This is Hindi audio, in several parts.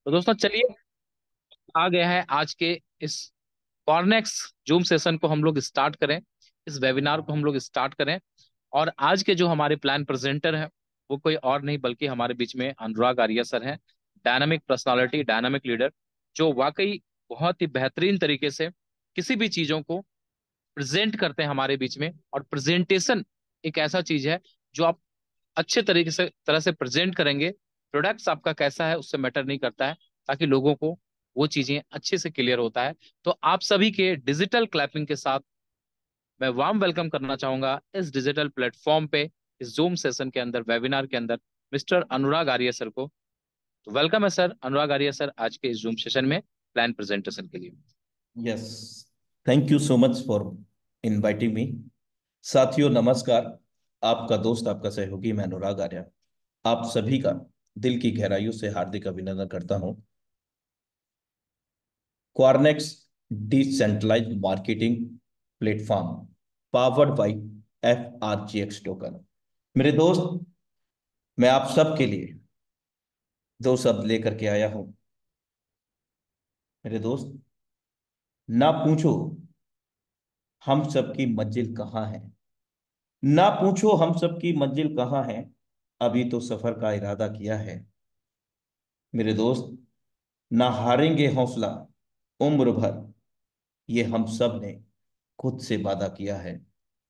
तो दोस्तों चलिए, आ गया है आज के इस कॉर्नेक्स जूम सेशन को हम लोग स्टार्ट करें। इस वेबिनार को हम लोग स्टार्ट करें। और आज के जो हमारे प्लान प्रेजेंटर हैं वो कोई और नहीं बल्कि हमारे बीच में अनुराग आर्या सर हैं। डायनामिक पर्सनालिटी, डायनामिक लीडर, जो वाकई बहुत ही बेहतरीन तरीके से किसी भी चीजों को प्रेजेंट करते हैं हमारे बीच में। और प्रेजेंटेशन एक ऐसा चीज है जो आप अच्छे तरीके से तरह से प्रेजेंट करेंगे, प्रोडक्ट्स आपका कैसा है उससे मैटर नहीं करता है, ताकि लोगों को वो चीजें अच्छे से क्लियर होता है। तो आप सभी के डिजिटल क्लैपिंग के साथ मैं वार्म वेलकम करना चाहूंगा इस डिजिटल प्लेटफॉर्म पे, इस जूम सेशन के अंदर, वेबिनार के अंदर, मिस्टर अनुराग आर्य सर को। तो वेलकम है सर, अनुराग आर्य सर, आज के इस जूम सेशन में प्लान प्रेजेंटेशन के लिए। Yes, thank you so much for inviting me. साथियों नमस्कार। आपका दोस्त, आपका सहयोगी मैं अनुराग आर्या आप सभी का दिल की गहराइयों से हार्दिक अभिनंदन करता हूं। Quarnex decentralized marketing platform powered by FRGX token. मेरे दोस्त, मैं आप सबके लिए दो शब्द लेकर के आया हूं। मेरे दोस्त, ना पूछो हम सबकी मंजिल कहाँ है, ना पूछो हम सबकी मंजिल कहाँ है, अभी तो सफर का इरादा किया है। मेरे दोस्त, ना हारेंगे हौसला उम्र भर, ये हम सब ने खुद से वादा किया है,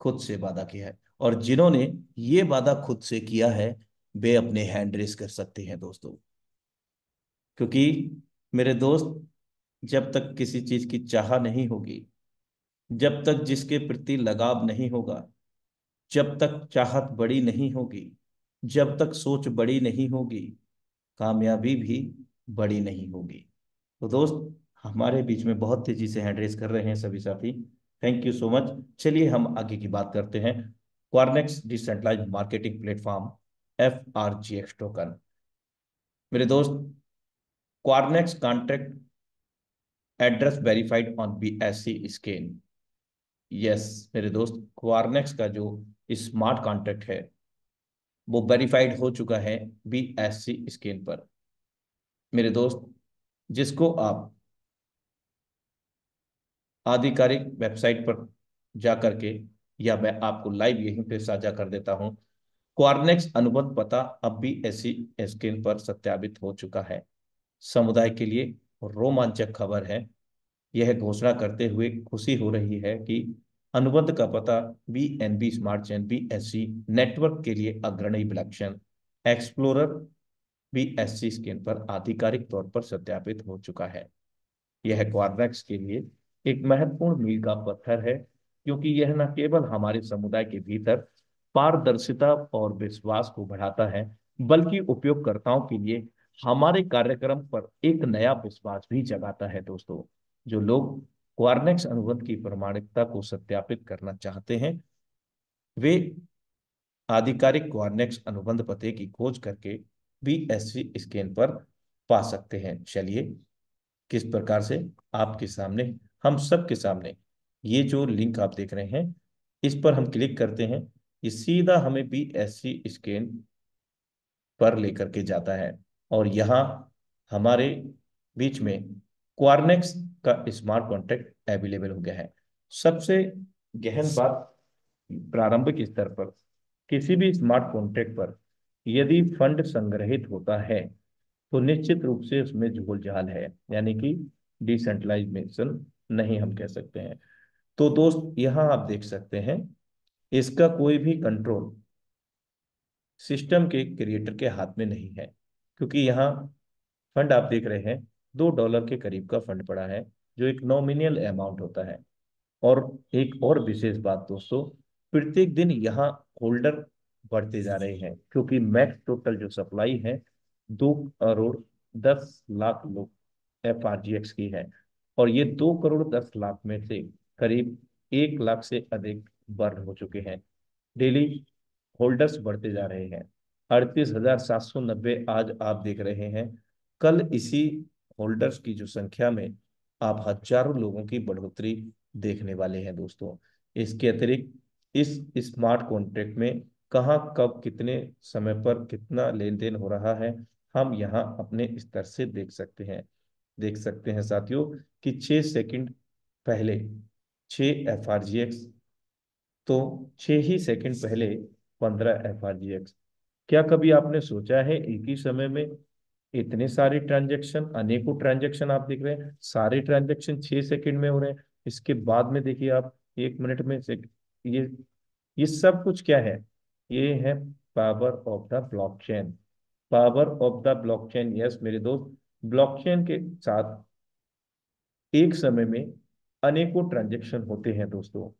खुद से वादा किया है। और जिन्होंने ये वादा खुद से किया है वे अपने हैंड रेस कर सकते हैं दोस्तों। क्योंकि मेरे दोस्त, जब तक किसी चीज की चाह नहीं होगी, जब तक जिसके प्रति लगाव नहीं होगा, जब तक चाहत बड़ी नहीं होगी, जब तक सोच बड़ी नहीं होगी, कामयाबी भी बड़ी नहीं होगी। तो दोस्त, हमारे बीच में बहुत तेजी से हैंड रेस कर रहे हैं सभी साथी। Thank you so much. चलिए हम आगे की बात करते हैं। Quarnex decentralized marketing platform FRGX token. मेरे दोस्त, Quarnex contract address verified on BSC scan. Yes मेरे दोस्त, क्वारनेक्स का जो स्मार्ट कॉन्ट्रैक्ट है वो वेरीफाइड हो चुका है BSC स्कैन पर। मेरे दोस्त, जिसको आप आधिकारिक वेबसाइट पर जा करके, या मैं आपको लाइव यहीं पे साझा कर देता हूं। क्वारनेक्स अनुबंध पता अब भी ऐसी स्क्रीन पर सत्यापित हो चुका है। समुदाय के लिए रोमांचक खबर है। यह घोषणा करते हुए खुशी हो रही है कि अनुबंध का पता BNB smart chain BSC network के लिए अग्रणी ब्लॉकचेन एक्सप्लोरर BSC स्क्रीन पर आधिकारिक तौर पर सत्यापित हो चुका है। यह क्वारवैक्स के लिए एक महत्वपूर्ण मील का पत्थर है, क्योंकि यह न केवल हमारे समुदाय के भीतर पारदर्शिता और विश्वास को बढ़ाता है, बल्कि उपयोगकर्ताओं के लिए हमारे कार्यक्रम पर एक नया विश्वास भी जगाता है दोस्तों। जो लोग क्वारनेक्स अनुबंध की प्रामाणिकता को सत्यापित करना चाहते हैं, वे आधिकारिक क्वारनेक्स अनुबंध पते की खोज करके BSC स्कैन पर पा सकते हैं। चलिए, किस प्रकार से आपके सामने, हम सबके सामने, ये जो लिंक आप देख रहे हैं इस पर हम क्लिक करते हैं, ये सीधा हमें BSC स्कैन पर लेकर के जाता है। और यहाँ हमारे बीच में क्वारनेक्स का स्मार्ट कॉन्ट्रैक्ट अवेलेबल हो गया है। सबसे गहन बात, प्रारंभिक स्तर पर किसी भी स्मार्ट कॉन्ट्रैक्ट पर यदि फंड संग्रहित होता है तो निश्चित रूप से उसमें झोल झाल है, यानी कि डिसेंट्रलाइजेशन नहीं हम कह सकते हैं। तो दोस्त, यहाँ आप देख सकते हैं इसका कोई भी कंट्रोल सिस्टम के क्रिएटर के हाथ में नहीं है। क्योंकि यहाँ फंड आप देख रहे हैं, $2 के करीब का फंड पड़ा है, जो एक नॉमिनल अमाउंट होता है। और एक और विशेष बात दोस्तों, प्रत्येक दिन यहाँ होल्डर बढ़ते जा रहे हैं, क्योंकि मैक्स टोटल जो सप्लाई है 2 करोड़ 10 लाख लोग FRGX की है। और ये 2 करोड़ 10 लाख में से करीब 1 लाख से अधिक बर्न हो चुके हैं। डेली होल्डर्स बढ़ते जा रहे हैं। 38,790 आज आप देख रहे हैं। कल इसी होल्डर्स की जो संख्या में आप हजारों लोगों की बढ़ोतरी देखने वाले हैं दोस्तों। इसके अतिरिक्त इस स्मार्ट कॉन्ट्रैक्ट में कहाँ कब कितने समय पर कितना लेन देन हो रहा है, हम यहाँ अपने स्तर से देख सकते हैं साथियों कि 6 सेकंड पहले 6 FRGX, तो 6 ही सेकंड पहले 15 FRGX। क्या कभी आपने सोचा है एक ही समय में इतने सारे ट्रांजैक्शन, अनेकों ट्रांजैक्शन आप देख रहे हैं, सारे ट्रांजैक्शन 6 सेकंड में हो रहे हैं। इसके बाद में देखिए आप 1 मिनट में से ये ये सब कुछ क्या है? ये है power of the blockchain. Power of the blockchain, yes मेरे दोस्त। ब्लॉकचेन के साथ एक समय में अनेकों ट्रांजैक्शन होते हैं दोस्तों,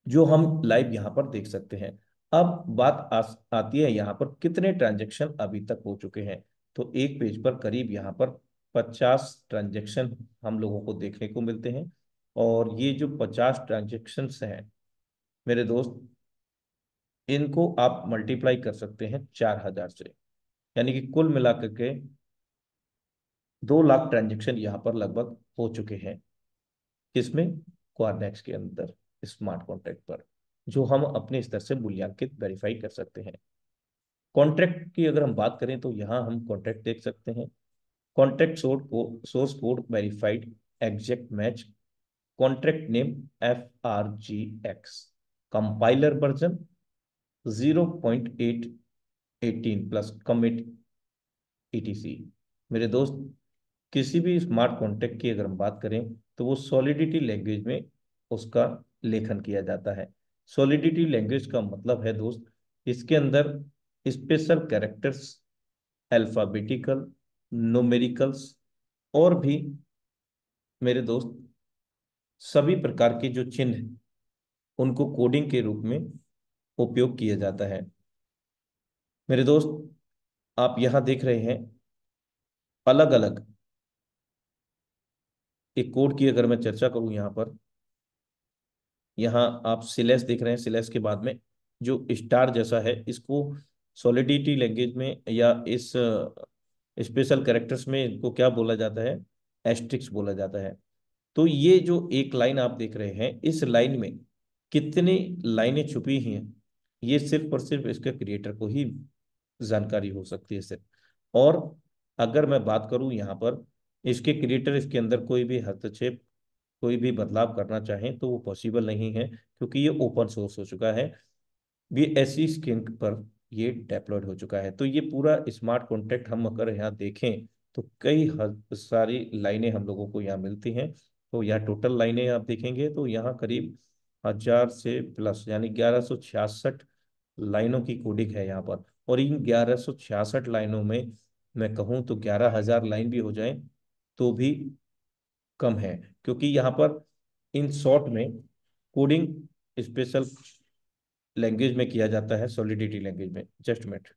जो हम लाइव यहाँ पर देख सकते हैं। अब बात आती है यहाँ पर कितने ट्रांजैक्शन अभी तक हो चुके हैं। तो एक पेज पर करीब यहाँ पर 50 ट्रांजैक्शन हम लोगों को देखने को मिलते हैं। और ये जो 50 ट्रांजैक्शंस हैं मेरे दोस्त, इनको आप मल्टीप्लाई कर सकते हैं 4000 से, यानी कि कुल मिलाकर के 2 लाख ट्रांजैक्शन यहाँ पर लगभग हो चुके हैं। किसमें? क्वारनेक्स के अंदर, स्मार्ट कॉन्ट्रैक्ट पर, जो हम अपने स्तर से मूल्यांकित वेरीफाई कर सकते हैं। कॉन्ट्रैक्ट की अगर हम बात करें तो यहाँ हम कॉन्ट्रैक्ट देख सकते हैं। Contract source code verified exact match, contract name FRGX, compiler version 0.818 plus commit ETC। मेरे दोस्त, किसी भी स्मार्ट कॉन्ट्रैक्ट की अगर हम बात करें तो वो सॉलिडिटी लैंग्वेज में उसका लेखन किया जाता है। सॉलिडिटी लैंग्वेज का मतलब है दोस्त, इसके अंदर स्पेशल कैरेक्टर्स, अल्फाबेटिकल, न्यूमेरिकल्स और भी मेरे दोस्त सभी प्रकार के जो चिन्ह, उनको कोडिंग के रूप में उपयोग किया जाता है। मेरे दोस्त, आप यहाँ देख रहे हैं अलग अलग एक कोड की अगर मैं चर्चा करूं यहाँ पर, यहाँ आप सिलेस देख रहे हैं। सिलेस के बाद में जो स्टार जैसा है, इसको सॉलिडिटी लैंग्वेज में या इस स्पेशल कैरेक्टर्स में इनको क्या बोला जाता है? एस्ट्रिक्स बोला जाता है। तो ये जो एक लाइन आप देख रहे हैं, इस लाइन में कितनी लाइनें छुपी हैं, ये सिर्फ और सिर्फ इसके क्रिएटर को ही जानकारी हो सकती है सिर्फ। और अगर मैं बात करूं यहाँ पर, इसके क्रिएटर इसके अंदर कोई भी हस्तक्षेप, कोई भी बदलाव करना चाहें तो वो पॉसिबल नहीं है, क्योंकि ये ओपन सोर्स हो चुका है। ये ऐसी स्क्रीन पर ये डेप्लॉयड हो चुका है। तो ये पूरा स्मार्ट कॉन्ट्रैक्ट हम अगर यहाँ देखें तो कई सारी लाइनें हम लोगों को यहाँ मिलती हैं। तो यहाँ टोटल लाइनें आप देखेंगे तो यहाँ करीब 1000 से प्लस, यानी 1166 लाइनों की कोडिंग है यहाँ पर। और इन 1166 लाइनों में मैं कहूँ तो 11,000 लाइन भी हो जाए तो भी कम है, क्योंकि यहाँ पर इन शॉर्ट में कोडिंग स्पेशल लैंग्वेज में किया जाता है, सॉलिडिटी लैंग्वेज में। Just minute.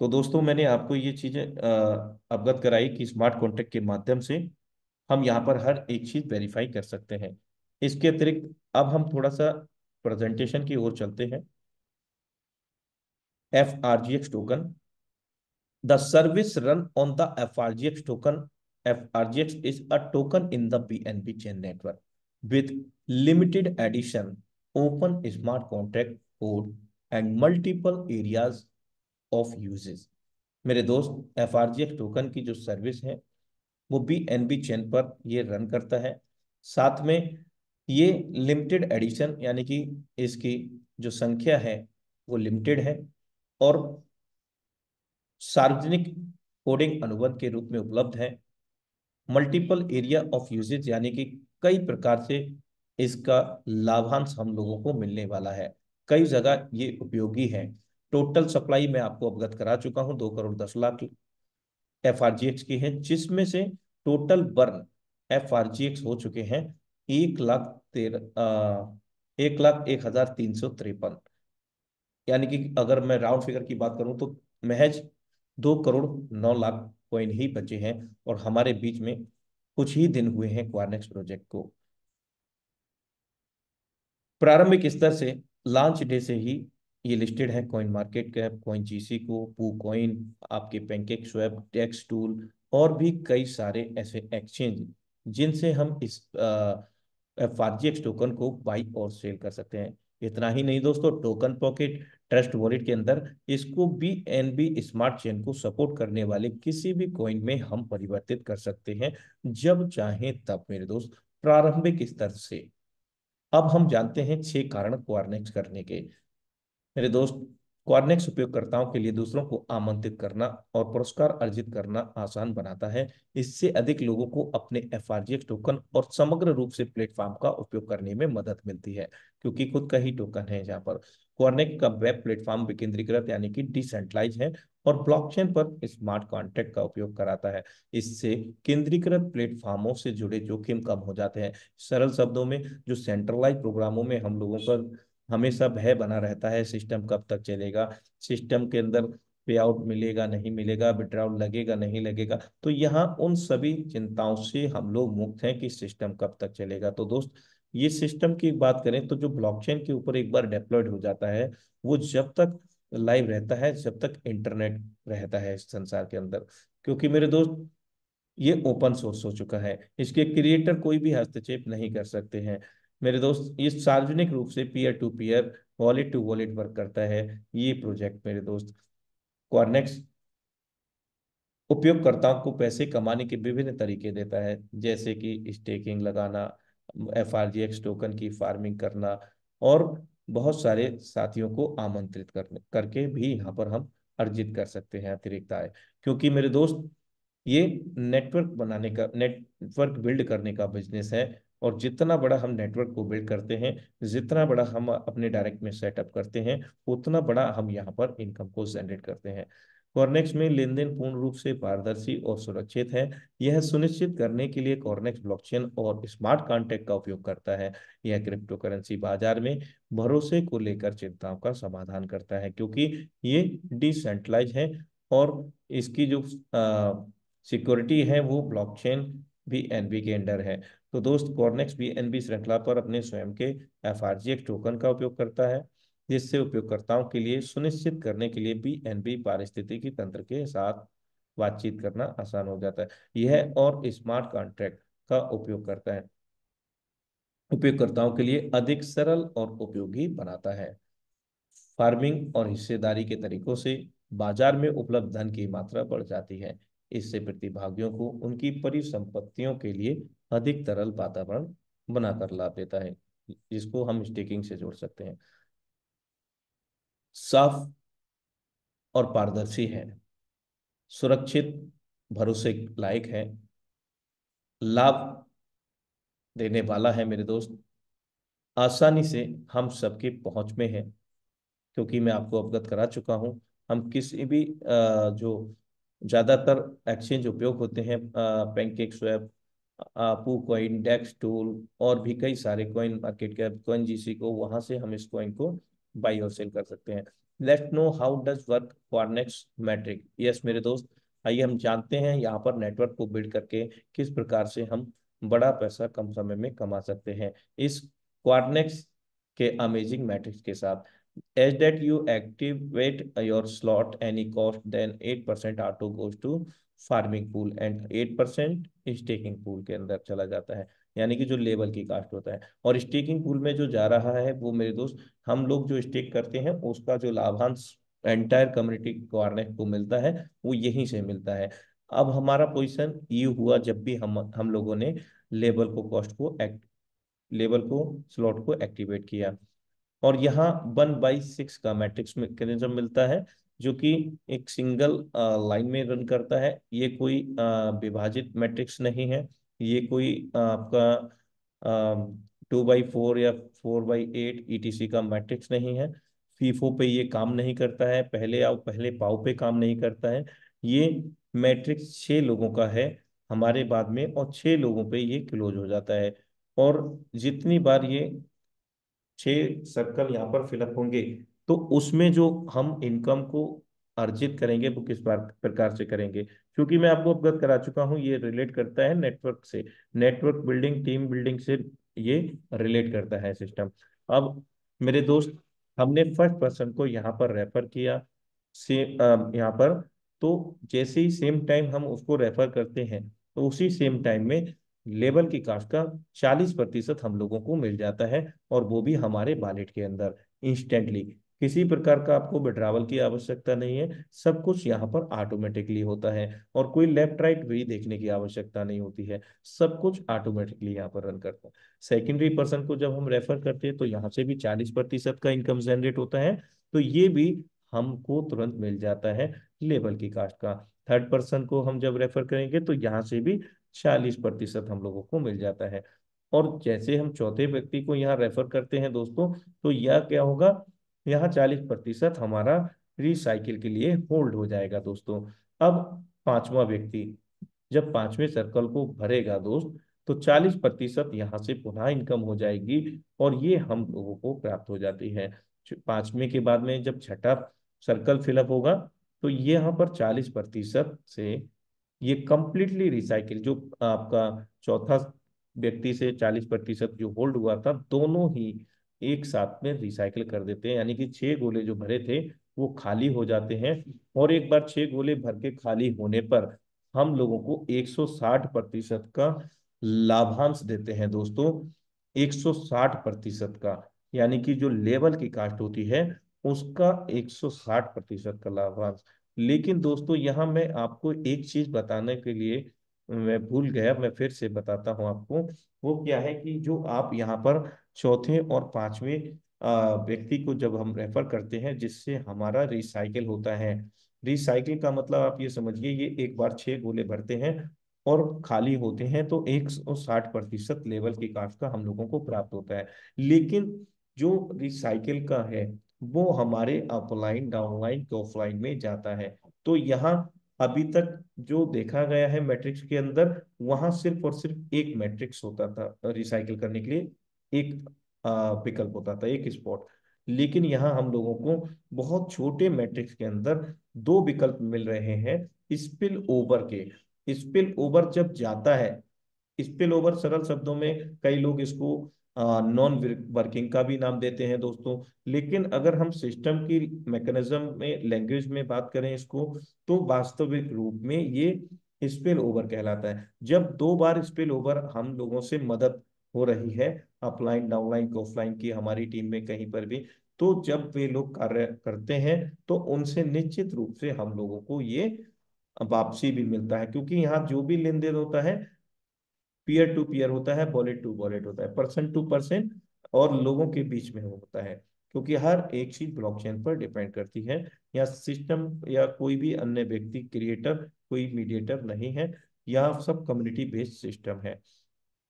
तो दोस्तों, मैंने आपको ये चीजें अवगत कराई कि स्मार्ट कॉन्ट्रैक्ट के माध्यम से हम यहाँ पर हर एक चीज वेरीफाई कर सकते हैं। इसके अतिरिक्त अब हम थोड़ा सा प्रेजेंटेशन की ओर चलते हैं। FRGX token, the service run on the FRGX token. FRGX is a token in the BNB chain network with limited edition, open smart contract code and multiple areas of uses। मेरे दोस्त, FRGX टोकन की जो सर्विस है वो BNB चेन पर ये रन करता है। साथ में ये लिमिटेड एडिशन, यानी कि इसकी जो संख्या है वो लिमिटेड है, और सार्वजनिक कोडिंग अनुबंध के रूप में उपलब्ध है। मल्टीपल एरिया ऑफ यूजेज, यानी कि कई प्रकार से इसका लाभांश हम लोगों को मिलने वाला है, कई जगह ये उपयोगी है। टोटल सप्लाई मैं आपको अवगत करा चुका हूं, 2 करोड़ 10 लाख FRGX की है, जिसमें से टोटल बर्न FRGX हो चुके हैं 1,01,01,353। यानी कि अगर मैं राउंड फिगर की बात करूं तो महज 2 करोड़ 9 लाख कॉइन ही बचे हैं। और हमारे बीच में कुछ ही दिन हुए हैं क्वारनेक्स प्रोजेक्ट को। प्रारंभिक स्तर से लॉन्च डे से ही ये लिस्टेड है coin market cap, coin GC को, पू कॉइन, आपके पैनकेक स्वैप, डेक्स टूल और भी कई सारे ऐसे एक्सचेंज जिनसे हम इस FRGX टोकन को बाई और सेल कर सकते हैं। इतना ही नहीं दोस्तों, टोकन पॉकेट ट्रस्ट वॉलेट के अंदर इसको BNB स्मार्ट चेन को सपोर्ट करने वाले किसी भी कॉइन में हम परिवर्तित कर सकते हैं जब चाहें तब मेरे दोस्त, प्रारंभिक स्तर से। अब हम जानते हैं 6 कारण क्वारनेक्स करने के। मेरे दोस्त, क्वारनेक्स उपयोगकर्ताओं के लिए दूसरों को आमंत्रित करना और पुरस्कार अर्जित करना आसान बनाता है। इससे अधिक लोगों को अपने FRGX टोकन और समग्र रूप से प्लेटफॉर्म का उपयोग करने में मदद मिलती है, क्योंकि खुद का ही टोकन है जहाँ पर। क्वारनेक्स का वेब प्लेटफॉर्म विकेंद्रीकृत यानी कि डिसेंट्रलाइज है और ब्लॉकचेन पर स्मार्ट कॉन्ट्रैक्ट का उपयोग कराता है। इससे केंद्रीकृत प्लेटफॉर्मों से जुड़े जोखिम कम हो जाते हैं। सरल शब्दों में, जो सेंट्रलाइज प्रोग्रामों में हम लोगों पर हमेशा भय बना रहता है, सिस्टम कब तक चलेगा, सिस्टम के अंदर पे आउट मिलेगा नहीं मिलेगा, विड्रॉल लगेगा नहीं लगेगा, तो यहाँ उन सभी चिंताओं से हम लोग मुक्त हैं कि सिस्टम कब तक चलेगा। तो दोस्त, ये सिस्टम की बात करें तो जो ब्लॉकचेन के ऊपर एक बार डेप्लॉयड हो जाता है, वो जब तक लाइव रहता है, जब तक इंटरनेट रहता है इस संसार के अंदर। क्योंकि मेरे दोस्त, ये ओपन सोर्स हो चुका है, इसके क्रिएटर कोई भी हस्तक्षेप नहीं कर सकते हैं। मेरे दोस्त, ये सार्वजनिक रूप से peer to peer, wallet to wallet work करता है ये प्रोजेक्ट मेरे दोस्त। क्वारनेक्स उपयोगकर्ताओं को पैसे कमाने के विभिन्न तरीके देता है, जैसे कि स्टेकिंग लगाना, FRGX टोकन की फार्मिंग करना, और बहुत सारे साथियों को आमंत्रित करने करके भी यहाँ पर हम अर्जित कर सकते हैं अतिरिक्त आय। क्योंकि मेरे दोस्त, ये नेटवर्क बनाने का, नेटवर्क बिल्ड करने का बिजनेस है। और जितना बड़ा हम नेटवर्क को बिल्ड करते हैं, जितना बड़ा हम अपने डायरेक्ट में सेटअप करते हैं, उतना बड़ा हम यहाँ पर इनकम को जनरेट करते हैं। कॉर्नेक्स में लेन देन पूर्ण रूप से पारदर्शी और सुरक्षित है। यह सुनिश्चित करने के लिए कॉर्नेक्स ब्लॉकचेन और स्मार्ट कॉन्ट्रैक्ट का उपयोग करता है। यह क्रिप्टो करेंसी बाजार में भरोसे को लेकर चिंताओं का समाधान करता है, क्योंकि ये डिसेंट्रलाइज है और इसकी जो सिक्योरिटी है वो ब्लॉकचेन BNB के अंडर है। तो दोस्त, कॉर्नेक्स BNB श्रृंखला पर अपने स्वयं के FRGX टोकन का उपयोग करता है, जिससे उपयोगकर्ताओं के लिए सुनिश्चित करने के लिए BNB पारिस्थितिकी तंत्र के साथ बातचीत करना आसान हो जाता है। यह और स्मार्ट कॉन्ट्रैक्ट का उपयोग करता है, उपयोगकर्ताओं के लिए अधिक सरल और उपयोगी बनाता है। फार्मिंग और हिस्सेदारी के तरीकों से बाजार में उपलब्ध धन की मात्रा बढ़ जाती है। इससे प्रतिभागियों को उनकी परिसंपत्तियों के लिए अधिक तरल वातावरण बनाकर लाभ देता है, जिसको हम स्टेकिंग से जोड़ सकते हैं। साफ और पारदर्शी है, सुरक्षित, भरोसे लायक है, लाभ देने वाला है मेरे दोस्त, आसानी से हम सबके पहुंच में है। क्योंकि मैं आपको अवगत करा चुका हूं, हम किसी भी जो ज्यादातर एक्सचेंज उपयोग होते हैं, पैनकेक स्वैप, पू कॉइन, डेक्स टूल, और भी कई सारे coin market cap, coin GC को, वहां से हम इस कॉइन को बाई और सेल कर सकते हैं। Let's know how does work Quarnex matrix. Yes मेरे दोस्त, आइए हम जानते हैं यहाँ पर नेटवर्क को बिल्ड करके किस प्रकार से हम बड़ा पैसा कम समय में कमा सकते हैं इस क्वारनेक्स के अमेजिंग मैट्रिक्स के साथ। As that you activate your slot, any cost, then 8% auto goes to farming pool and 8% staking pool के अंदर चला जाता है, यानी कि जो लेवल की कास्ट होता है। और स्टेकिंग पूल में जो जा रहा है वो मेरे दोस्त, हम लोग जो स्टेक करते हैं उसका जो लाभांश एंटायर कम्युनिटी को को मिलता है, वो यहीं से मिलता है। अब हमारा पोजीशन ये हुआ जब भी हम लोगों ने लेवल को कॉस्ट को लेवल को स्लॉट को एक्टिवेट किया। और यहाँ 1/6 का मैट्रिक्स मैकेनिज्म मिलता है, जो कि एक सिंगल लाइन में रन करता है। ये कोई विभाजित मैट्रिक्स नहीं है, ये कोई आपका 2/4 या 4/8 ETC का मैट्रिक्स नहीं है। फीफो पे ये काम नहीं करता है, पहले आओ पहले पाओ पे काम नहीं करता है। ये मैट्रिक्स 6 लोगों का है हमारे बाद में, और 6 लोगों पे ये क्लोज हो जाता है। और जितनी बार ये 6 सर्कल यहाँ पर फिलअप होंगे, तो उसमें जो हम इनकम को अर्जित करेंगे वो किस प्रकार से करेंगे, क्योंकि मैं आपको अवगत करा चुका हूँ, ये रिलेट करता है नेटवर्क से, नेटवर्क बिल्डिंग, टीम बिल्डिंग से ये रिलेट करता है सिस्टम। अब मेरे दोस्त, हमने फर्स्ट पर्सन को यहाँ पर रेफर किया, से यहाँ पर, तो जैसे ही सेम टाइम हम उसको रेफर करते हैं, तो उसी सेम टाइम में लेवल की कास्ट का 40% हम लोगों को मिल जाता है, और वो भी हमारे वॉलेट के अंदर इंस्टेंटली। किसी प्रकार का आपको विड्रावल की आवश्यकता नहीं है, सब कुछ यहाँ पर ऑटोमेटिकली होता है, और कोई लेफ्ट राइट भी देखने की आवश्यकता नहीं होती है, सब कुछ ऑटोमेटिकली यहाँ पर रन करता है। सेकेंडरी पर्सन को जब हम रेफर करते हैं तो यहाँ से भी 40% का इनकम जनरेट होता है, तो ये भी हमको तुरंत मिल जाता है लेवल की कास्ट का। थर्ड पर्सन को हम जब रेफर करेंगे तो यहाँ से भी 40% हम लोगों को मिल जाता है। और जैसे हम चौथे व्यक्ति को यहाँ रेफर करते हैं दोस्तों, तो यह क्या होगा, यहाँ 40% हमारा रिसाइकिल के लिए होल्ड हो जाएगा दोस्तों। अब पांचवा व्यक्ति जब पांचवें सर्कल को भरेगा दोस्त, तो 40% यहाँ से पुनः इनकम हो जाएगी, और ये हम लोगों को प्राप्त हो जाती है। पांचवें के बाद में जब छठा सर्कल फिलअप होगा, तो ये यहाँ पर 40% से ये कंप्लीटली रिसाइकिल, जो आपका चौथा व्यक्ति से 40% जो होल्ड हुआ था, दोनों ही एक साथ में रिसाइकिल कर देते हैं, यानी कि 6 गोले जो भरे थे वो खाली हो जाते हैं। और एक बार 6 गोले भर के खाली होने पर हम लोगों को 160% का लाभांश देते हैं दोस्तों, 160% का, यानी कि जो लेवल की कास्ट होती है उसका 160% का लाभांश। लेकिन दोस्तों यहाँ मैं आपको एक चीज बताने के लिए मैं भूल गया, मैं फिर से बताता हूँ आपको। वो क्या है कि जो आप यहाँ पर चौथे और पांचवें व्यक्ति को जब हम रेफर करते हैं, जिससे हमारा रिसाइकिल होता है, रिसाइकिल का मतलब आप ये समझिए, ये एक बार 6 गोले भरते हैं और खाली होते हैं, तो 160% लेवल की कास्ट का हम लोगों को प्राप्त होता है। लेकिन जो रिसाइकिल का है वो हमारे अपलाइन डाउनलाइन के ऑफलाइन में जाता है। तो यहाँ अभी तक जो देखा गया है मैट्रिक्स के अंदर, वहां सिर्फ और सिर्फ एक मैट्रिक्स होता था रिसाइकिल करने के लिए, एक विकल्प होता था, एक स्पॉट। लेकिन यहाँ हम लोगों को बहुत छोटे मैट्रिक्स के अंदर दो विकल्प मिल रहे हैं स्पिल ओवर के। स्पिल ओवर जब जाता है, स्पिल ओवर सरल शब्दों में कई लोग इसको नॉन वर्किंग का भी नाम देते हैं दोस्तों, लेकिन अगर हम सिस्टम की मैकेनिज्म में लैंग्वेज में बात करें इसको, तो वास्तविक रूप में ये स्पिल ओवर कहलाता है। जब 2 बार स्पिल ओवर हम लोगों से मदद हो रही है, अपलाइन डाउनलाइन ऑफलाइन की हमारी टीम में कहीं पर भी, तो जब वे लोग कार्य करते हैं तो उनसे निश्चित रूप से हम लोगों को ये वापसी भी मिलता है, क्योंकि यहाँ जो भी लेन देन होता है पीयर टू पीयर होता है, वॉलेट टू वॉलेट होता है, पर्सन टू पर्सन और लोगों के बीच में होता है, क्योंकि हर एक चीज ब्लॉकचेन पर डिपेंड करती है। या सिस्टम या कोई भी अन्य व्यक्ति क्रिएटर, कोई मीडिएटर नहीं है, यह सब कम्युनिटी बेस्ड सिस्टम है।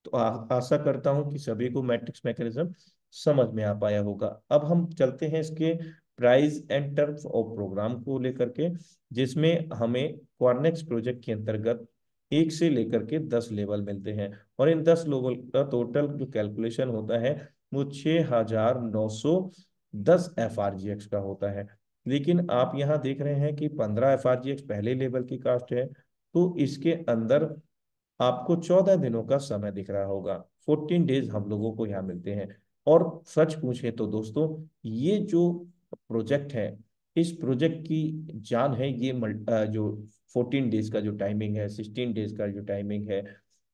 तो आशा करता हूं कि सभी को मैट्रिक्स मैकेनिज्म समझ में आ पाया होगा। अब हम चलते हैं इसके price and terms of program को लेकर के, जिसमें हमें क्वारनेक्स प्रोजेक्ट के अंतर्गत 1 से लेकर के 10 लेवल मिलते हैं, और इन 10 लेवल का टोटल जो कैलकुलेशन होता है वो 6,910 FRGX का होता है। लेकिन आप यहाँ देख रहे हैं कि 15 FRGX पहले लेवल की कास्ट है, तो इसके अंदर आपको 14 दिनों का समय दिख रहा होगा, 14 डेज हम लोगों को यहाँ मिलते हैं। और सच पूछे तो दोस्तों, ये जो प्रोजेक्ट है, इस प्रोजेक्ट की जान है ये जो 14 डेज का जो टाइमिंग है, 16 डेज का जो टाइमिंग है,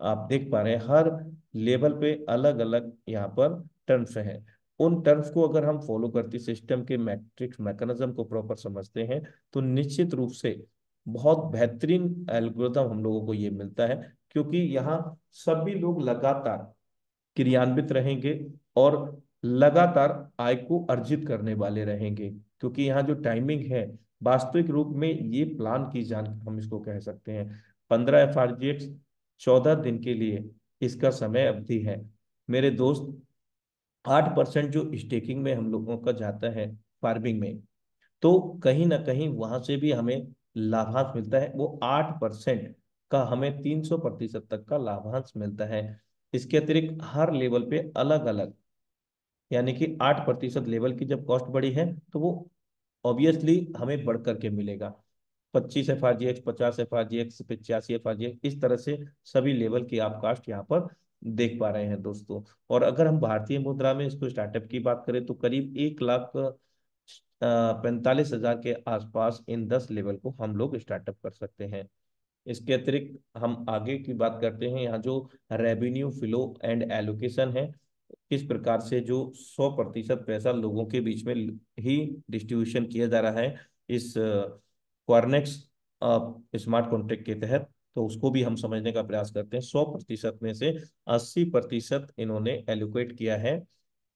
आप देख पा रहे हैं हर लेवल पे अलग अलग यहाँ पर टर्म्स हैं। उन टर्म्स को अगर हम फॉलो करते, सिस्टम के मैट्रिक्स मैकेनिज्म को प्रॉपर समझते हैं, तो निश्चित रूप से बहुत बेहतरीन एल्गोरिथम हम लोगों को ये मिलता है, क्योंकि यहाँ सभी लोग लगातार क्रियान्वित रहेंगे और लगातार आय को अर्जित करने वाले रहेंगे, क्योंकि यहाँ जो टाइमिंग है वास्तविक रूप में ये प्लान की जान हम इसको कह सकते हैं। 15 FRGX 14 दिन के लिए इसका समय अवधि है मेरे दोस्त। 8% जो स्टेकिंग में हम लोगों का जाता है फार्मिंग में, तो कहीं ना कहीं वहां से भी हमें लाभांश मिलता है, वो 8% का हमें 300% तक का लाभांश मिलता है। इसके अतिरिक्त हर लेवल पे अलग अलग, यानी कि 8% लेवल की जब कॉस्ट बढ़ी है तो वो ऑब्वियसली हमें बढ़ करके मिलेगा। 25 FRGX, 50 FRGX, 85 FRGX, इस तरह से सभी लेवल की आप कास्ट यहाँ पर देख पा रहे हैं दोस्तों। और अगर हम भारतीय मुद्रा में इसको स्टार्टअप की बात करें तो करीब 1,45,000 के आसपास इन 10 लेवल को हम लोग स्टार्टअप कर सकते हैं। इसके अतिरिक्त हम आगे की बात करते हैं। यहाँ जो रेवेन्यू फ्लो एंड एलोकेशन है, किस प्रकार से जो 100% पैसा लोगों के बीच में ही डिस्ट्रीब्यूशन किया जा रहा है इस क्वारनेक्स स्मार्ट कॉन्ट्रैक्ट के तहत, तो उसको भी हम समझने का प्रयास करते हैं। 100% में से 80% इन्होंने एलोकेट किया है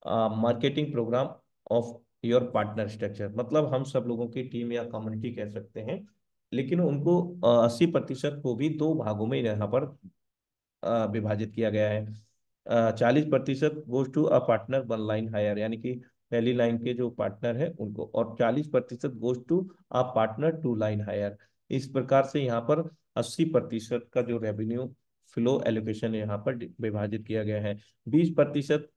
marketing program of your partner structure, मतलब हम सब लोगों की टीम या कम्युनिटी कह सकते हैं। लेकिन उनको 80% को भी दो भागों में यहाँ पर विभाजित किया गया है। 40% goes to a partner one line higher, यानी कि पहली लाइन के जो पार्टनर है उनको, और 40% goes to a partner two line higher. इस प्रकार से यहाँ पर 80% का जो रेवेन्यू फ्लो एलोकेशन यहाँ पर विभाजित किया गया है। 20%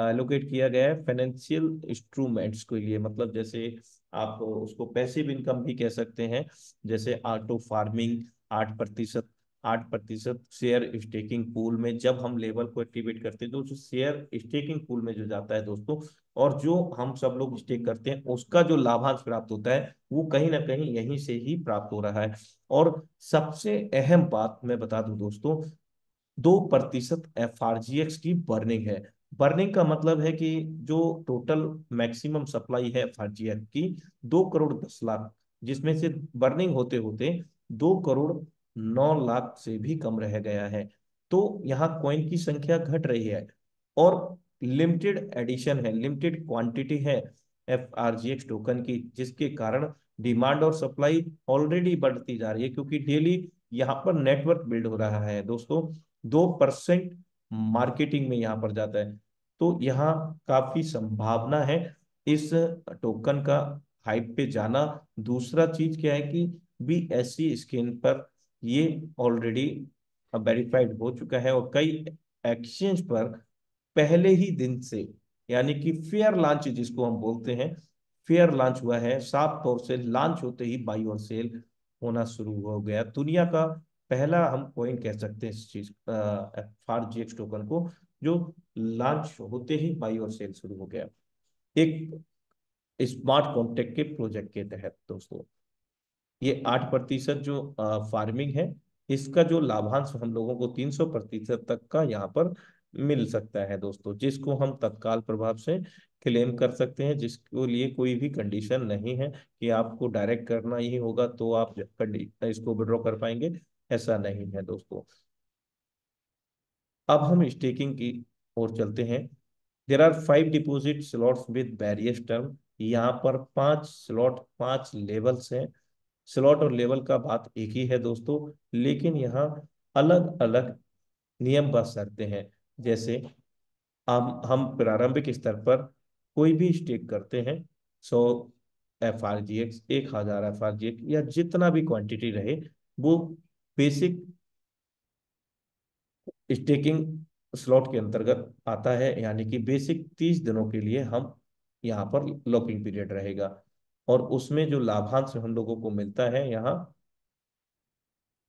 एलोकेट किया गया है फाइनेंशियल इंस्ट्रूमेंट्स के लिए, मतलब जैसे आप उसको पैसिव इनकम भी कह सकते हैं, जैसे auto farming. 8%, 8% share staking pool में जब हम लेवल को एक्टिवेट करते हैं तो जो शेयर स्टेकिंग पूल में जो जाता है दोस्तों, और जो हम सब लोग स्टेक करते हैं उसका जो लाभांश प्राप्त होता है वो कहीं ना कहीं यहीं से ही प्राप्त हो रहा है। और सबसे अहम बात मैं बता दूं दोस्तों, 2% FRGX की बर्निंग है। बर्निंग का मतलब है कि जो टोटल मैक्सिमम सप्लाई है FRGX की 2 करोड़ 10 लाख, जिसमें से बर्निंग होते होते 2 करोड़ 9 लाख से भी कम रह गया है। तो यहाँ कॉइन की संख्या घट रही है और लिमिटेड एडिशन है, लिमिटेड क्वांटिटी है FRGX टोकन की, जिसके कारण डिमांड और सप्लाई ऑलरेडी बढ़ती जा रही है, क्योंकि डेली यहाँ पर नेटवर्क बिल्ड हो रहा है दोस्तों। 2% मार्केटिंग में यहाँ पर जाता है, तो यहाँ काफी संभावना है इस टोकन का हाइप पे जाना। दूसरा चीज क्या है कि BSC स्क्रीन पर ये ऑलरेडी वेरीफाइड हो चुका है और कई एक्सचेंज पर पहले ही दिन से, यानी कि फेयर लॉन्च जिसको हम बोलते हैं, फेयर लॉन्च हुआ है। साफ तौर से लॉन्च होते ही बाई और सेल होना शुरू हो गया। दुनिया का पहला हम कॉइन कह सकते हैं इस चीज FRGX टोकन को, जो लॉन्च होते ही बाई और सेल शुरू हो गया एक स्मार्ट कॉन्ट्रैक्ट के प्रोजेक्ट के तहत दोस्तों। ये 8% जो फार्मिंग है, इसका जो लाभांश हम लोगों को 300% तक का यहाँ पर मिल सकता है दोस्तों, जिसको हम तत्काल प्रभाव से क्लेम कर सकते हैं, जिसके लिए कोई भी कंडीशन नहीं है कि आपको डायरेक्ट करना ही होगा तो आप इसको विड्रॉ कर पाएंगे, ऐसा नहीं है दोस्तों। अब हम स्टेकिंग की ओर चलते हैं। There are 5 deposit slots with various term, यहाँ पर 5 स्लॉट 5 लेवल्स हैं। स्लॉट और लेवल का बात एक ही है दोस्तों, लेकिन यहाँ अलग अलग नियम व शर्तें हैं। जैसे हम प्रारंभिक स्तर पर कोई भी स्टेक करते हैं, 100 FRGX, 1000 FRGX या जितना भी क्वांटिटी रहे, वो बेसिक स्टेकिंग स्लॉट के अंतर्गत आता है, यानी कि बेसिक 30 दिनों के लिए हम यहाँ पर लॉकिंग पीरियड रहेगा। और उसमें जो लाभांश हम लोगों को मिलता है, यहाँ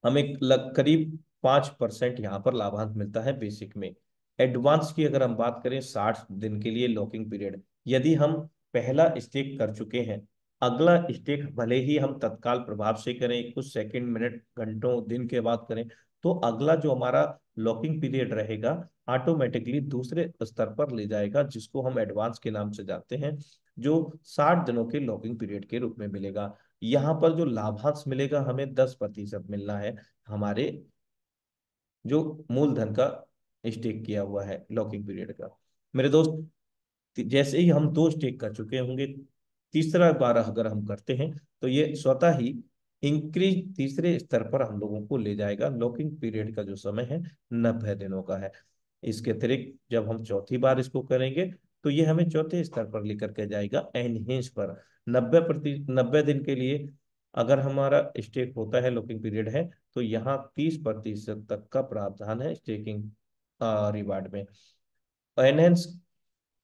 हमें करीब 5% यहाँ पर लाभांश मिलता है बेसिक में। एडवांस की अगर हम बात करें, 60 दिन के लिए लॉकिंग पीरियड, यदि हम पहला स्टेक कर चुके हैं, अगला स्टेक भले ही हम तत्काल प्रभाव से करें, कुछ सेकंड मिनट घंटों दिन के बाद करें, तो अगला जो हमारा लॉकिंग पीरियड रहेगा ऑटोमेटिकली दूसरे स्तर पर ले जाएगा, जिसको हम एडवांस के नाम से जानते हैं, जो 60 दिनों के लॉकिंग पीरियड के रूप में मिलेगा। यहाँ पर जो लाभांश मिलेगा हमें 10% मिलना है, हमारे जो मूलधन का स्टेक किया हुआ है लॉकिंग पीरियड का। मेरे दोस्त, जैसे ही हम 2 स्टेक कर चुके होंगे, तीसरा बार अगर हम करते हैं तो ये स्वतः ही इंक्रीज तीसरे स्तर पर हम लोगों को ले जाएगा। लॉकिंग पीरियड का जो समय है 90 दिनों का है। इसके अतिरिक्त जब हम चौथी बार इसको करेंगे तो ये हमें चौथे स्तर पर लेकर के जाएगा, एनहेंस पर। 90 दिन के लिए अगर हमारा स्टेक होता है, लॉकिंग पीरियड है, तो यहाँ 30% तक का प्रावधान है स्टेकिंग रिवार्ड में। एनहेंस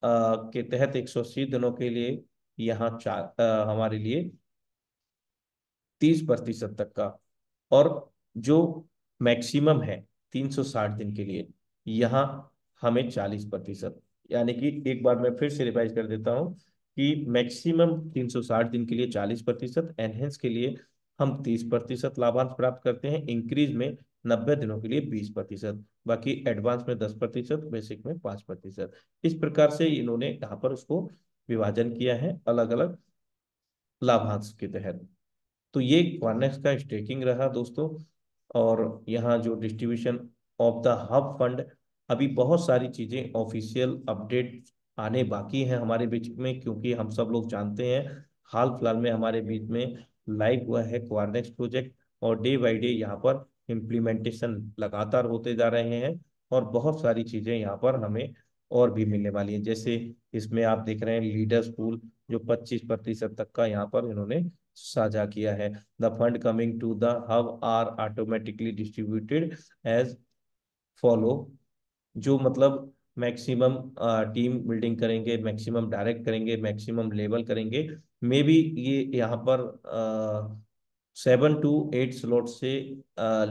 के तहत 180 दिनों के लिए यहाँ हमारे लिए 30% तक का, और जो मैक्सिमम है 360 दिन के लिए, यहाँ हमें 40%, यानी कि एक बार मैं फिर से रिवाइज कर देता हूँ कि मैक्सिमम 360 दिन के लिए 40%, एनहेंस के लिए हम 30% लाभांश प्राप्त करते हैं, इंक्रीज में 90 दिनों के लिए 20%, बाकी एडवांस में 10%, बेसिक में 5%। इस प्रकार से इन्होंने यहाँ पर उसको विभाजन किया है अलग अलग लाभांश के तहत। तो ये क्वार्नेक्स का स्टेकिंग रहा दोस्तों। और यहाँ जो distribution of the hub fund, अभी बहुत सारी चीजें ऑफिशियल अपडेट आने बाकी हैं हमारे बीच में, क्योंकि हम सब लोग जानते हैं हाल फिलहाल में हमारे बीच में लाइव हुआ है क्वार्नेक्स प्रोजेक्ट, और डे बाय डे यहाँ पर इम्प्लीमेंटेशन लगातार होते जा रहे हैं, और बहुत सारी चीजें यहाँ पर हमें और भी मिलने वाली हैं। जैसे इसमें आप देख रहे हैं लीडर्स पूल जो 25% तक का यहाँ पर इन्होंने साझा किया है। The fund coming to the hub are automatically distributed as follow, जो मतलब मैक्सिमम टीम बिल्डिंग करेंगे, मैक्सिमम डायरेक्ट करेंगे, मैक्सिमम लेवल करेंगे। मे बी ये यहाँ पर 7 to 8 स्लॉट से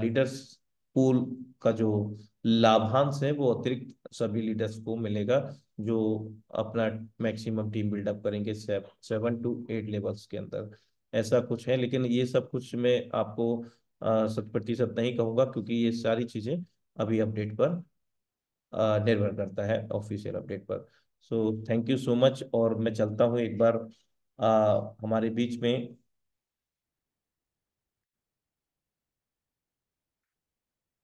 लीडर्स पूल का जो लाभांश है वो अतिरिक्त सभी लीडर्स को मिलेगा, जो अपना मैक्सिमम टीम बिल्डअप करेंगे 7 to 8 लेवल्स के अंदर। ऐसा कुछ है, लेकिन ये सब कुछ मैं आपको 100% नहीं कहूंगा, क्योंकि ये सारी चीजें अभी अपडेट पर निर्भर करता है, ऑफिशियल अपडेट पर। So thank you so much, और मैं चलता हूँ एक बार हमारे बीच में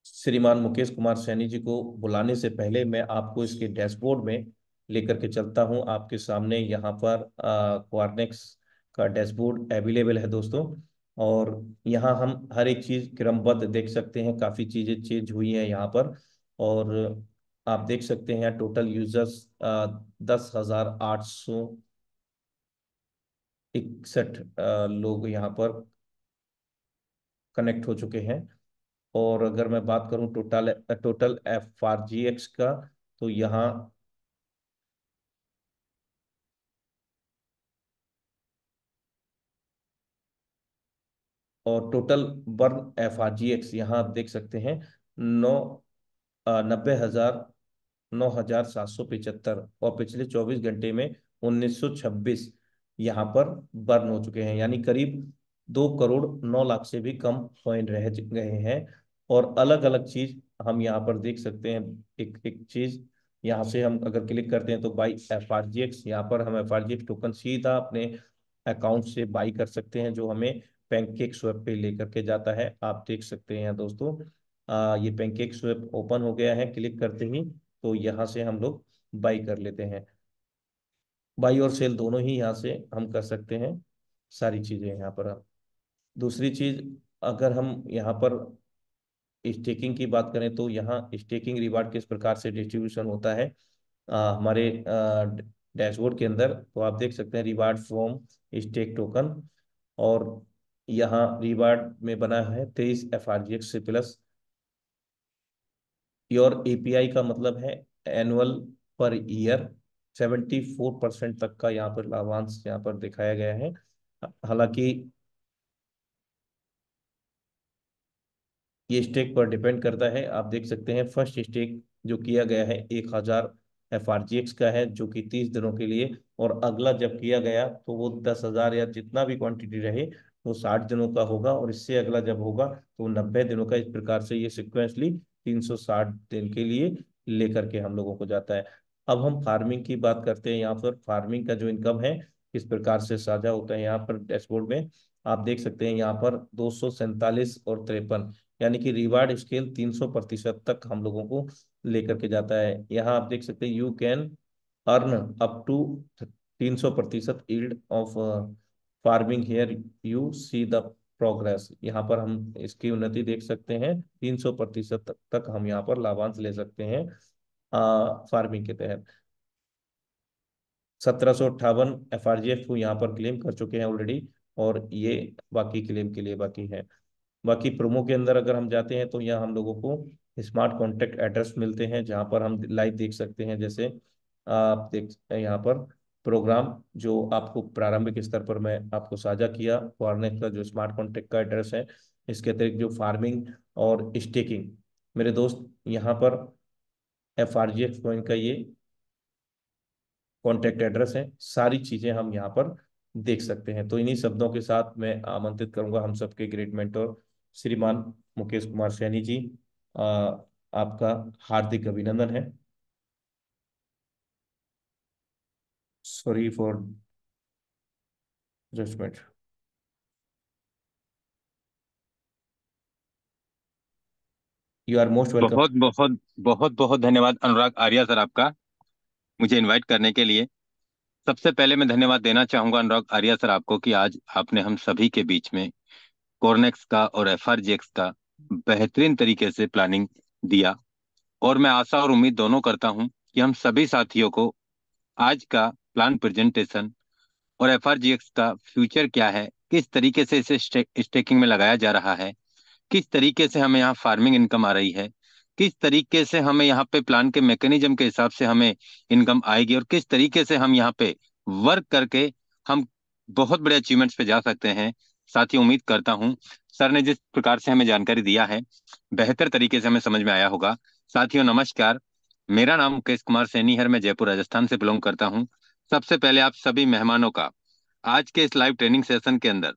श्रीमान मुकेश कुमार सैनी जी को बुलाने से पहले मैं आपको इसके डैशबोर्ड में लेकर के चलता हूं। आपके सामने यहाँ पर क्वार्नेक्स का डैशबोर्ड अवेलेबल है दोस्तों, और यहाँ हम हर एक चीज क्रमबद्ध देख सकते हैं, काफी चीजें चेंज हुई हैं यहाँ पर। और आप देख सकते हैं टोटल यूजर्स 10,861 लोग यहाँ पर कनेक्ट हो चुके हैं। और अगर मैं बात करूं टोटल टोटल FRGX का, तो यहाँ और टोटल बर्न FRGX यहाँ आप देख सकते हैं नौ 90,0775, और पिछले 24 घंटे में 1926 यहाँ पर बर्न हो चुके हैं, यानी करीब 2,09,00,000 से भी कम कॉइन रह गए हैं। और अलग अलग चीज हम यहाँ पर देख सकते हैं, एक एक चीज यहाँ से हम अगर क्लिक करते हैं तो बाई FRGX, यहाँ पर हम FRGX टोकन सीधा अपने अकाउंट से बाई कर सकते हैं, जो हमें पैनकेक स्वैप पे लेकर के जाता है। आप देख सकते हैं दोस्तों, ये पैनकेक स्वैप ओपन हो गया है, क्लिक करते ही तो यहाँ से हम लोग बाई कर लेते हैं। बाई और सेल दोनों ही यहाँ से हम कर सकते हैं, सारी चीजें यहाँ पर। दूसरी चीज, अगर हम यहाँ पर स्टेकिंग की बात करें तो यहाँ स्टेकिंग रिवार्ड किस प्रकार से डिस्ट्रीब्यूशन होता है हमारे डैशबोर्ड के अंदर, तो आप देख सकते हैं रिवार्ड फ्रॉम स्टेक टोकन, और यहाँ रिवार्ड में बना है 23 FRGX से प्लस। योर API का मतलब है एनुअल पर ईयर, 74% तक का यहाँ पर लाभांश यहाँ पर दिखाया गया है। हालांकि ये स्टेक पर डिपेंड करता है। आप देख सकते हैं फर्स्ट स्टेक जो किया गया है 1,000 FRGX का है, जो कि 30 दिनों के लिए, और अगला जब किया गया तो वो 10,000 या जितना भी क्वांटिटी रहे वो 60 दिनों का होगा, और इससे अगला जब होगा तो 90 दिनों का। इस प्रकार से ये सिक्वेंसली 360 दिन के लिए लेकर के हम लोगों को जाता है। अब हम फार्मिंग की बात करते हैं। यहाँ पर फार्मिंग का जो इनकम है किस प्रकार से साझा होता है, यहाँ पर डैशबोर्ड में आप देख सकते हैं यहाँ पर 247 और 53, यानी कि रिवार्ड स्केल 300% तक हम लोगों को लेकर के जाता है। यहाँ आप देख सकते हैं you can earn up to 300% yield of farming here, you see the progress. यहाँ पर हम इसकी उन्नति देख सकते हैं, 300% तक हम यहाँ पर लाभांश ले सकते हैं फार्मिंग के तहत। 1758 FRGF को यहाँ पर क्लेम कर चुके हैं ऑलरेडी, और ये बाकी क्लेम के लिए बाकी है। बाकी प्रोमो के अंदर अगर हम जाते हैं तो यहाँ हम लोगों को स्मार्ट कॉन्टैक्ट एड्रेस मिलते हैं, जहाँ पर हम लाइव देख सकते हैं। जैसे आप देख सकते हैं यहाँ पर प्रोग्राम जो आपको प्रारंभिक स्तर पर मैं आपको साझा किया, फॉरनेट का जो स्मार्ट कॉन्टैक्ट का एड्रेस है, इसके अतिरिक्त जो फार्मिंग और स्टेकिंग, मेरे दोस्त यहाँ पर FRGF कॉइन का ये कॉन्टैक्ट एड्रेस है, सारी चीजें हम यहाँ पर देख सकते हैं। तो इन्हीं शब्दों के साथ मैं आमंत्रित करूंगा हम सबके ग्रेट मेंटोर श्रीमान मुकेश कुमार सैनी जी। आ, आपका हार्दिक अभिनंदन है। Sorry for judgment. You are most welcome. बहुत बहुत बहुत बहुत धन्यवाद अनुराग आर्या सर आपका, मुझे इनवाइट करने के लिए। सबसे पहले मैं धन्यवाद देना चाहूंगा अनुराग आर्या सर आपको कि आज आपने हम सभी के बीच में कॉर्नेक्स का और एफआरजीएक्स का बेहतरीन तरीके से प्लानिंग दिया। और मैं आशा और उम्मीद दोनों करता हूं कि हम सभी साथियों को आज का प्लान प्रेजेंटेशन और एफआरजीएक्स का फ्यूचर क्या है, किस तरीके से इसे स्टेकिंग में लगाया जा रहा है, किस तरीके से हमें यहाँ फार्मिंग इनकम आ रही है, किस तरीके से हमें यहाँ पे प्लान के मैकेनिज्म के हिसाब से हमें इनकम आएगी, और किस तरीके से हम यहाँ पे वर्क करके हम बहुत बड़े अचीवमेंट्स पे जा सकते हैं। साथ ही उम्मीद करता हूँ सर ने जिस प्रकार से हमें जानकारी दिया है बेहतर तरीके से हमें समझ में आया होगा। साथियों नमस्कार, मेरा नाम मुकेश कुमार सैनी है, मैं जयपुर राजस्थान से बिलोंग करता हूँ। सबसे पहले आप सभी मेहमानों का आज के इस लाइव ट्रेनिंग सेशन के अंदर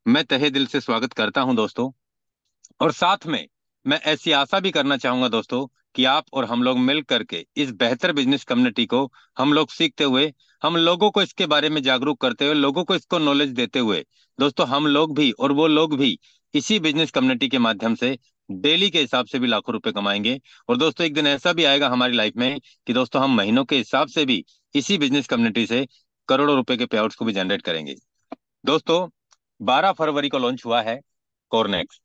मैं तहे दिल से स्वागत करता हूं दोस्तों। और साथ में मैं ऐसी आशा भी करना चाहूंगा दोस्तों कि आप और हम लोग मिल करके इस बेहतर बिजनेस कम्युनिटी को हम लोग सीखते हुए, हम लोगों को इसके बारे में जागरूक करते हुए, लोगों को इसको नॉलेज देते हुए दोस्तों हम लोग भी और वो लोग भी इसी बिजनेस कम्युनिटी के माध्यम से डेली के हिसाब से भी लाखों रुपए कमाएंगे। और दोस्तों एक दिन ऐसा भी आएगा हमारी लाइफ में कि दोस्तों हम महीनों के हिसाब से भी इसी बिजनेस कम्युनिटी से करोड़ों रुपए के पे आउट्स को भी जनरेट करेंगे। दोस्तों 12 फरवरी को लॉन्च हुआ है कॉर्नेक्स,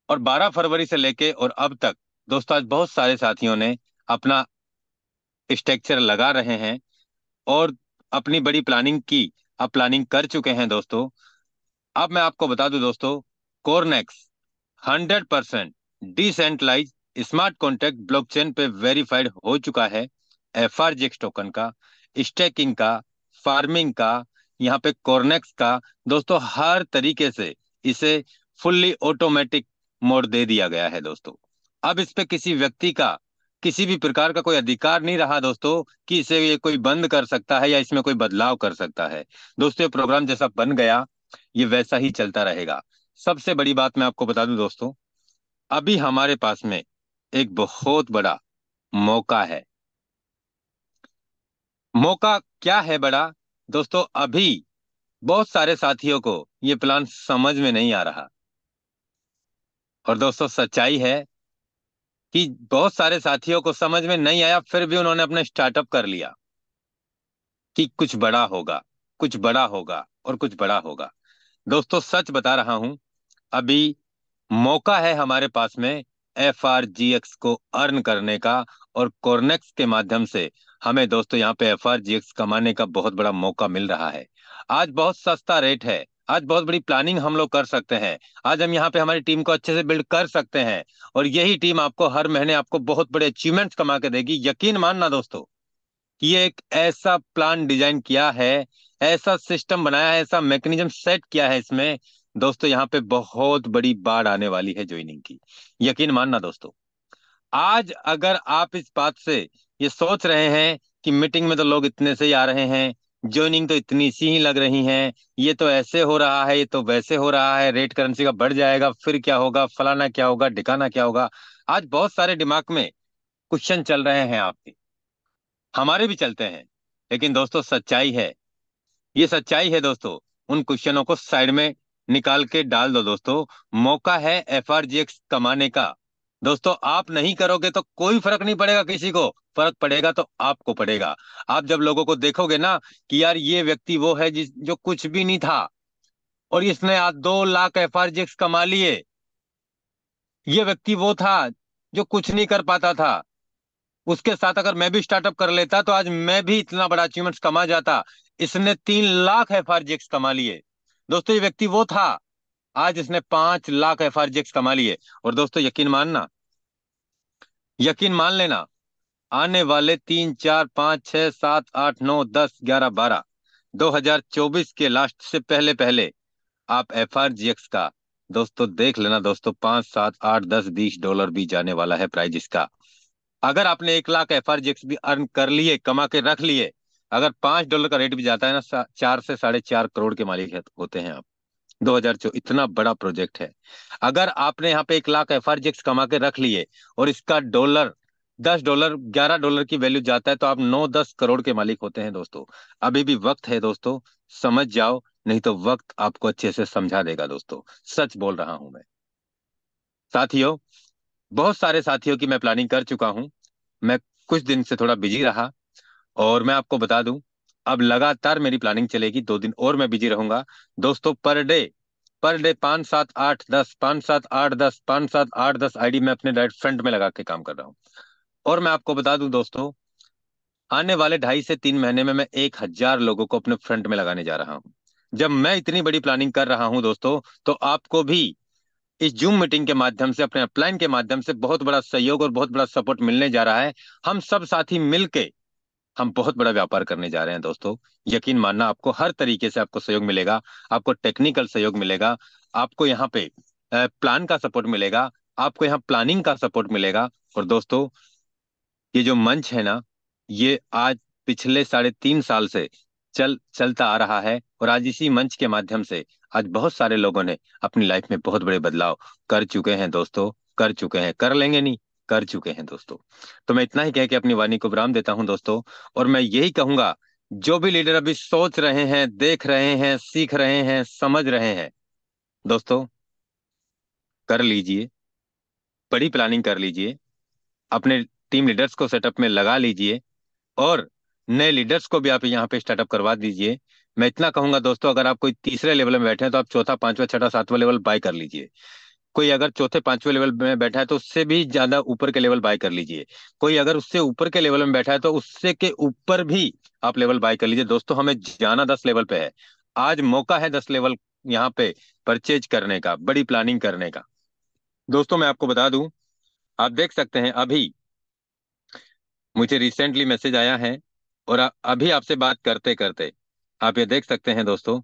और 12 फरवरी से लेके और अब तक दोस्तों आज बहुत सारे साथियों ने अपना स्ट्रक्चर लगा रहे हैं और अपनी बड़ी प्लानिंग की, अब प्लानिंग कर चुके हैं दोस्तों। अब मैं आपको बता दूं दोस्तों, कोरनेक्स 100% डिसेंट्रलाइज स्मार्ट कॉन्ट्रैक्ट ब्लॉकचेन पे वेरीफाइड हो चुका है। एफआरजेक्स टोकन का, स्टेकिंग का, फार्मिंग का, यहाँ पे कोरनेक्स का दोस्तों हर तरीके से इसे फुल्ली ऑटोमेटिक मोड दे दिया गया है दोस्तों। अब इस पे किसी व्यक्ति का किसी भी प्रकार का कोई अधिकार नहीं रहा दोस्तों कि इसे ये कोई बंद कर सकता है या इसमें कोई बदलाव कर सकता है। दोस्तों ये प्रोग्राम जैसा बन गया ये वैसा ही चलता रहेगा। सबसे बड़ी बात मैं आपको बता दूं दोस्तों, अभी हमारे पास में एक बहुत बड़ा मौका है। मौका क्या है बड़ा दोस्तों? अभी बहुत सारे साथियों को ये प्लान समझ में नहीं आ रहा, और दोस्तों सच्चाई है कि बहुत सारे साथियों को समझ में नहीं आया, फिर भी उन्होंने अपना स्टार्टअप कर लिया कि कुछ बड़ा होगा, कुछ बड़ा होगा और कुछ बड़ा होगा। दोस्तों सच बता रहा हूं, अभी मौका है हमारे पास में एफआरजीएक्स को अर्न करने का, और कॉर्नेक्स के माध्यम से हमें दोस्तों यहाँ पे एफआरजीएक्स कमाने का बहुत बड़ा मौका मिल रहा है। आज बहुत सस्ता रेट है, आज बहुत बड़ी प्लानिंग हम लोग कर सकते हैं, आज हम यहाँ पे हमारी टीम को अच्छे से बिल्ड कर सकते हैं, और यही टीम आपको हर महीने आपको बहुत बड़े अचीवमेंट्स कमा के देगी। यकीन मानना दोस्तों कि ये एक ऐसा प्लान डिजाइन किया है, ऐसा सिस्टम बनाया है, ऐसा मैकेनिज्म सेट किया है इसमें दोस्तों, यहाँ पे बहुत बड़ी बाढ़ आने वाली है ज्वाइनिंग की। यकीन मानना दोस्तों, आज अगर आप इस बात से ये सोच रहे हैं कि मीटिंग में तो लोग इतने से ही आ रहे हैं, ज्वाइनिंग तो इतनी सी ही लग रही है, ये तो ऐसे हो रहा है, ये तो वैसे हो रहा है, रेट करेंसी का बढ़ जाएगा, फिर क्या होगा, फलाना क्या होगा, ढिकाना क्या होगा, आज बहुत सारे दिमाग में क्वेश्चन चल रहे हैं आपके, हमारे भी चलते हैं। लेकिन दोस्तों सच्चाई है, ये सच्चाई है दोस्तों, उन क्वेश्चनों को साइड में निकाल के डाल दो दोस्तों। मौका है एफआरजीएक्स कमाने का। दोस्तों आप नहीं करोगे तो कोई फर्क नहीं पड़ेगा किसी को, फर्क पड़ेगा तो आपको पड़ेगा। आप जब लोगों को देखोगे ना कि यार ये व्यक्ति वो है जिस जो कुछ भी नहीं था और इसने आज 2 लाख एफआरजीएक्स कमा लिए, ये व्यक्ति वो था जो कुछ नहीं कर पाता था, उसके साथ अगर मैं भी स्टार्टअप कर लेता तो आज मैं भी इतना बड़ा अचीवमेंट्स कमा जाता। इसने 3 लाख एफआरजीएक्स कमा लिए दोस्तों, ये व्यक्ति वो था, आज इसने 5 लाख एफआरजीएक्स कमा लिए। और दोस्तों यकीन मानना, यकीन मान लेना, आने वाले 3 4 5 6 7 8 9 10 11 12 2024 के लास्ट से पहले पहले आप एफआरजीएक्स का दोस्तों देख लेना दोस्तों, 5 7 8 10 20 डॉलर भी जाने वाला है प्राइस इसका। अगर आपने 1 लाख एफआरजीएक्स भी अर्न कर लिए, कमा के रख लिए, अगर $5 का रेट भी जाता है ना, 4 से 4.5 करोड़ के मालिक होते हैं आप। 2024 इतना बड़ा प्रोजेक्ट है। अगर आपने यहाँ पे 1 लाख FRGX कमा के रख लिए और इसका डॉलर $10, $11 की वैल्यू जाता है, तो आप 9-10 करोड़ के मालिक होते हैं दोस्तों। अभी भी वक्त है दोस्तों, समझ जाओ, नहीं तो वक्त आपको अच्छे से समझा देगा दोस्तों। सच बोल रहा हूं मैं। साथियों, बहुत सारे साथियों की मैं प्लानिंग कर चुका हूं। मैं कुछ दिन से थोड़ा बिजी रहा, और मैं आपको बता दूं, अब लगातार मेरी प्लानिंग चलेगी। 2 दिन और मैं बिजी रहूंगा दोस्तों। पर डे 5 7 8 10, 5 7 8 10, 5 7 8 10 आईडी मैं अपने डायरेक्ट फ्रंट में लगा के काम कर रहा हूँ। और मैं आपको बता दूं दोस्तों, आने वाले 2.5 से 3 महीने में मैं 1,000 लोगों को अपने फ्रंट में लगाने जा रहा हूँ। जब मैं इतनी बड़ी प्लानिंग कर रहा हूं दोस्तों, तो आपको भी इस जूम मीटिंग के माध्यम से, अपने अपलाइन के माध्यम से बहुत बड़ा सहयोग और बहुत बड़ा सपोर्ट मिलने जा रहा है। हम सब साथी मिलके हम बहुत बड़ा व्यापार करने जा रहे हैं दोस्तों। यकीन मानना, आपको हर तरीके से आपको सहयोग मिलेगा। आपको टेक्निकल सहयोग मिलेगा, आपको यहाँ पे प्लान का सपोर्ट मिलेगा, आपको यहाँ प्लानिंग का सपोर्ट मिलेगा। और दोस्तों, ये जो मंच है ना, ये आज पिछले 3.5 साल से चलता आ रहा है, और आज इसी मंच के माध्यम से आज बहुत सारे लोगों ने अपनी लाइफ में बहुत बड़े बदलाव कर चुके हैं दोस्तों। कर चुके हैं, कर लेंगे नहीं, कर चुके हैं दोस्तों। तो मैं इतना ही कह के अपनी वाणी को विराम देता हूं दोस्तों। और मैं यही कहूंगा, जो भी लीडर अभी सोच रहे हैं, देख रहे हैं, सीख रहे हैं, समझ रहे हैं दोस्तों, कर लीजिए, बड़ी प्लानिंग कर लीजिए, अपने टीम लीडर्स को सेटअप में लगा लीजिए, और नए लीडर्स को भी आप यहाँ पे स्टार्टअप करवा दीजिए। मैं इतना कहूंगा दोस्तों, अगर आप कोई तीसरे लेवल में बैठे हैं, तो आप चौथा, पांचवा, छठा, सातवां लेवल बाय कर लीजिए। कोई अगर चौथे, पांचवें लेवल में बैठा है, तो उससे भी ज्यादा ऊपर के लेवल बाय कर लीजिए। कोई अगर उससे ऊपर के लेवल में बैठा है, तो उससे के ऊपर भी आप लेवल बाय कर लीजिए दोस्तों। हमें जाना 10 लेवल पे है। आज मौका है 10 लेवल यहाँ पे परचेज करने का, बड़ी प्लानिंग करने का। दोस्तों, मैं आपको बता दूं, आप देख सकते हैं, अभी मुझे रिसेंटली मैसेज आया है, और अभी आपसे बात करते करते आप ये देख सकते हैं दोस्तों,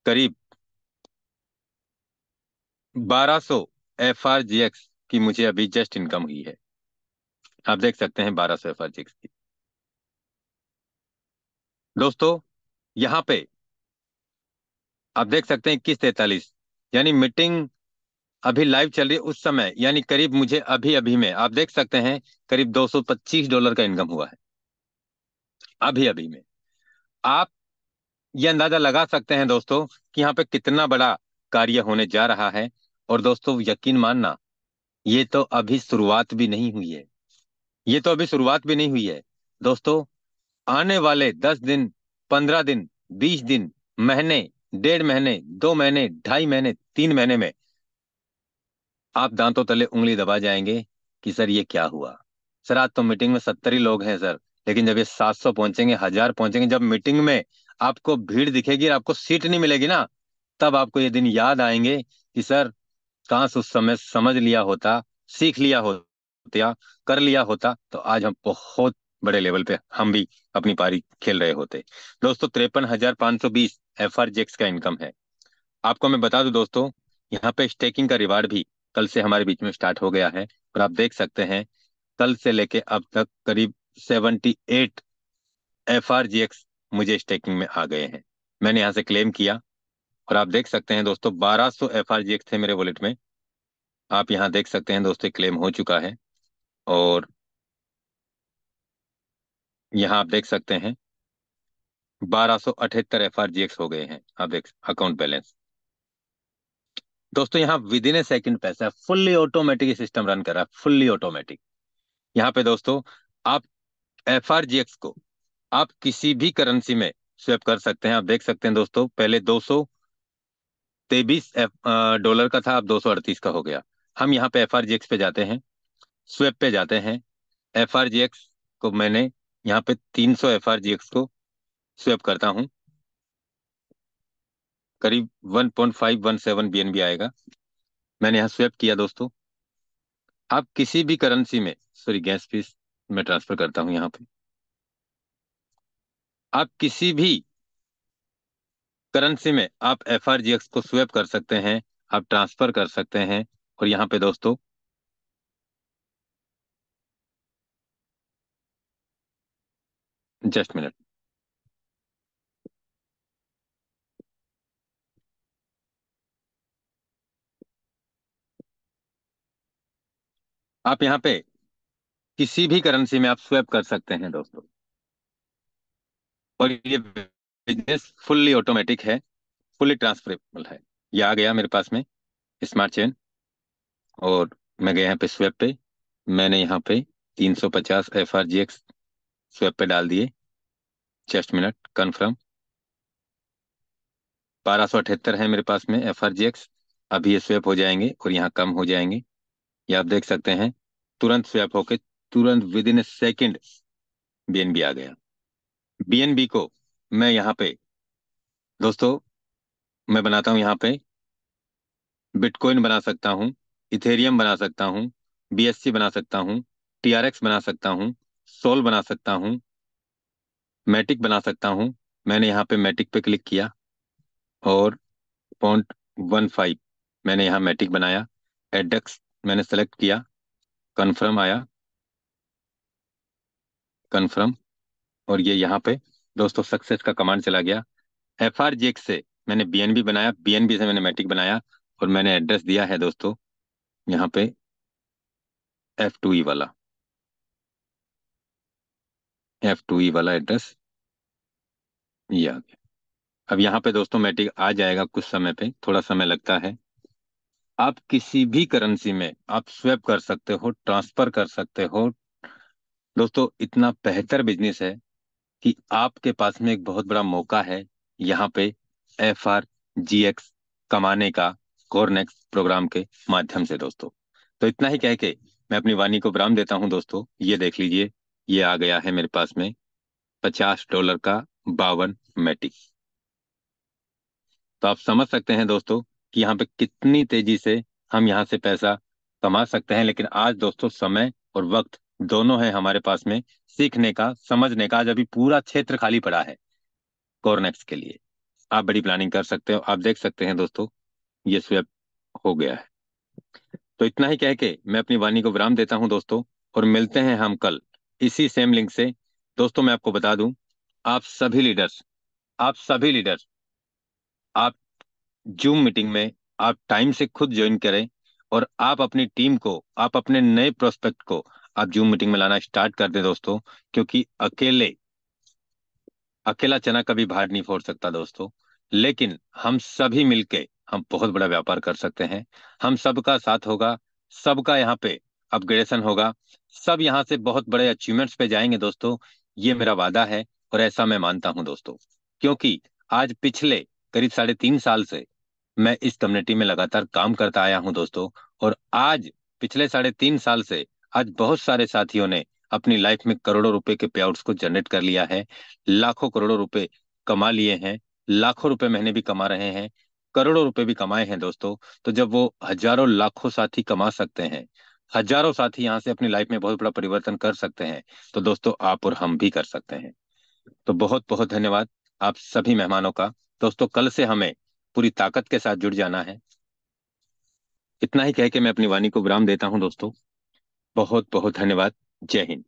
करीब 1200 FRGX की मुझे अभी जस्ट इनकम हुई है। आप देख सकते हैं 1200 FRGX की। दोस्तों, यहाँ पे आप देख सकते हैं 21:43, यानी मीटिंग अभी लाइव चल रही है उस समय, यानी करीब मुझे अभी अभी में आप देख सकते हैं करीब $225 का इनकम हुआ है, अभी अभी में। आप ये अंदाजा लगा सकते हैं दोस्तों कि यहाँ पे कितना बड़ा कार्य होने जा रहा है। और दोस्तों, यकीन मानना, ये तो अभी शुरुआत भी नहीं हुई है। ये तो अभी शुरुआत भी नहीं हुई है दोस्तों। आने वाले 10 दिन, 15 दिन, 20 दिन, महीने, 1.5 महीने, 2 महीने, 2.5 महीने, 3 महीने में आप दांतों तले उंगली दबा जाएंगे कि सर ये क्या हुआ। सर, आज तो मीटिंग में 70 ही लोग हैं सर, लेकिन जब ये 700 पहुंचेंगे, 1000 पहुंचेंगे, जब मीटिंग में आपको भीड़ दिखेगी और आपको सीट नहीं मिलेगी ना, तब आपको ये दिन याद आएंगे कि सर, काश उस समय समझ लिया होता, सीख लिया होता, कर लिया होता, तो आज हम बहुत बड़े लेवल पे हम भी अपनी पारी खेल रहे होते। दोस्तों, 53,520 FRGX का इनकम है। आपको मैं बता दूं दोस्तों, यहाँ पे स्टेकिंग का रिवार्ड भी कल से हमारे बीच में स्टार्ट हो गया है। और आप देख सकते हैं, कल से लेके अब तक करीब 78 FRGX मुझे स्टेकिंग में आ गए हैं। मैंने यहाँ से क्लेम किया, और आप देख सकते हैं दोस्तों, 1200 FRGX थे मेरे वॉलेट में। आप यहाँ देख सकते हैं दोस्तों, क्लेम हो चुका है। और यहाँ आप देख सकते हैं 1278 FRGX हो गए हैं। आप देख अकाउंट बैलेंस दोस्तों, यहाँ विद इन ए सेकंड पैसा फुल्ली ऑटोमेटिक सिस्टम रन कर रहा है, फुल्ली ऑटोमेटिक। यहाँ पे दोस्तों, आप FRGX को आप किसी भी करेंसी में स्वैप कर सकते हैं। आप देख सकते हैं दोस्तों, पहले $223 का था, अब 238 का हो गया। हम यहाँ पे FRGX पे जाते हैं, स्वैप पे जाते हैं। FRGX को मैंने यहाँ पे 300 FRGX को स्वैप करता हूँ, करीब 1.517 BNB आएगा। मैंने यहाँ स्वैप किया दोस्तों। आप किसी भी करेंसी में, सॉरी, गैस फीस मैं ट्रांसफर करता हूँ यहाँ पे। आप किसी भी करेंसी में आप FRGX को स्वैप कर सकते हैं, आप ट्रांसफर कर सकते हैं। और यहाँ पे दोस्तों, जस्ट मिनट, आप यहाँ पे किसी भी करेंसी में आप स्वैप कर सकते हैं दोस्तों। और ये बिजनेस फुल्ली ऑटोमेटिक है, फुल्ली ट्रांसफरेबल है। ये आ गया मेरे पास में स्मार्ट चेन, और मैं गया यहाँ पे स्वैप पे। मैंने यहाँ पे 350 FRGX स्वैप पे डाल दिए। Just minute, confirm. 1278 है मेरे पास में FRGX। अभी ये स्वैप हो जाएंगे और यहाँ कम हो जाएंगे। ये आप देख सकते हैं, तुरंत स्वैप होके तुरंत with in A second BNB आ गया। BNB को मैं यहाँ पे दोस्तों, मैं बनाता हूँ यहाँ पे बिटकॉइन बना सकता हूँ, इथेरियम बना सकता हूँ, BSC बना सकता हूँ, TRX बना सकता हूँ, सोल बना सकता हूँ, मैटिक बना सकता हूँ। मैंने यहाँ पे मैटिक पे क्लिक किया और 0.15 मैंने यहाँ मैटिक बनाया। एडेक्स मैंने सेलेक्ट किया, कन्फर्म आया, कन्फर्म। और ये यहाँ पे दोस्तों सक्सेस का कमांड चला गया। FRGX से मैंने BNB बनाया, BNB से मैंने मैटिक बनाया, और मैंने एड्रेस दिया है दोस्तों यहाँ पे F2E वाला, F2E वाला एड्रेस ये आ गया। अब यहाँ पे दोस्तों मैटिक आ जाएगा, कुछ समय पे, थोड़ा समय लगता है। आप किसी भी करेंसी में आप स्वैप कर सकते हो, ट्रांसफर कर सकते हो दोस्तों। इतना बेहतर बिजनेस है कि आपके पास में एक बहुत बड़ा मौका है यहाँ पे FRGX कमाने का, कोरनेक्स प्रोग्राम के माध्यम से दोस्तों। तो इतना ही कह के मैं अपनी वाणी को विराम देता हूँ दोस्तों। ये देख लीजिए, ये आ गया है मेरे पास में $50 का 52 मैटिक। तो आप समझ सकते हैं दोस्तों कि यहाँ पे कितनी तेजी से हम यहाँ से पैसा कमा सकते हैं। लेकिन आज दोस्तों समय और वक्त दोनों है हमारे पास में सीखने का, समझने का। आज अभी पूरा क्षेत्र खाली पड़ा है कोरनेक्स के लिए। आप बड़ी प्लानिंग कर सकते हो। आप देख सकते हैं दोस्तों, ये स्वैप हो गया है। तो इतना ही कह के मैं अपनी वाणी को विराम देता हूं दोस्तों, और मिलते हैं हम कल इसी सेम लिंक से। दोस्तों मैं आपको बता दूं, आप सभी लीडर्स, आप सभी लीडर्स, आप जूम मीटिंग में आप टाइम से खुद ज्वाइन करें, और आप अपनी टीम को, आप अपने नए प्रोस्पेक्ट को आप जूम मीटिंग में लाना स्टार्ट कर दें दोस्तों। क्योंकि अकेला चना कभी भार नहीं फोड़ सकता दोस्तों। लेकिन हम सभी मिलके हम बहुत बड़ा व्यापार कर सकते हैं। हम सबका साथ होगा, सबका यहाँ पे अपग्रेडेशन होगा, सब यहाँ से बहुत बड़े अचीवमेंट्स पे जाएंगे दोस्तों। ये मेरा वादा है, और ऐसा मैं मानता हूँ दोस्तों। क्योंकि आज पिछले करीब 3.5 साल से मैं इस कम्युनिटी में लगातार काम करता आया हूं दोस्तों। और आज पिछले 3.5 साल से आज बहुत सारे साथियों ने अपनी लाइफ में करोड़ों रुपए के पे आउट्स को जनरेट कर लिया है, लाखों करोड़ों रुपए कमा लिए हैं, लाखों रुपए महीने भी कमा रहे हैं, करोड़ों रुपए भी कमाए हैं दोस्तों। तो जब वो हजारों लाखों साथी कमा सकते हैं, हजारों साथी यहाँ से अपनी लाइफ में बहुत बड़ा परिवर्तन कर सकते हैं, तो दोस्तों आप और हम भी कर सकते हैं। तो बहुत बहुत धन्यवाद आप सभी मेहमानों का। दोस्तों कल से हमें पूरी ताकत के साथ जुड़ जाना है। इतना ही कह के मैं अपनी वाणी को विराम देता हूं दोस्तों। बहुत बहुत धन्यवाद। जय हिंद।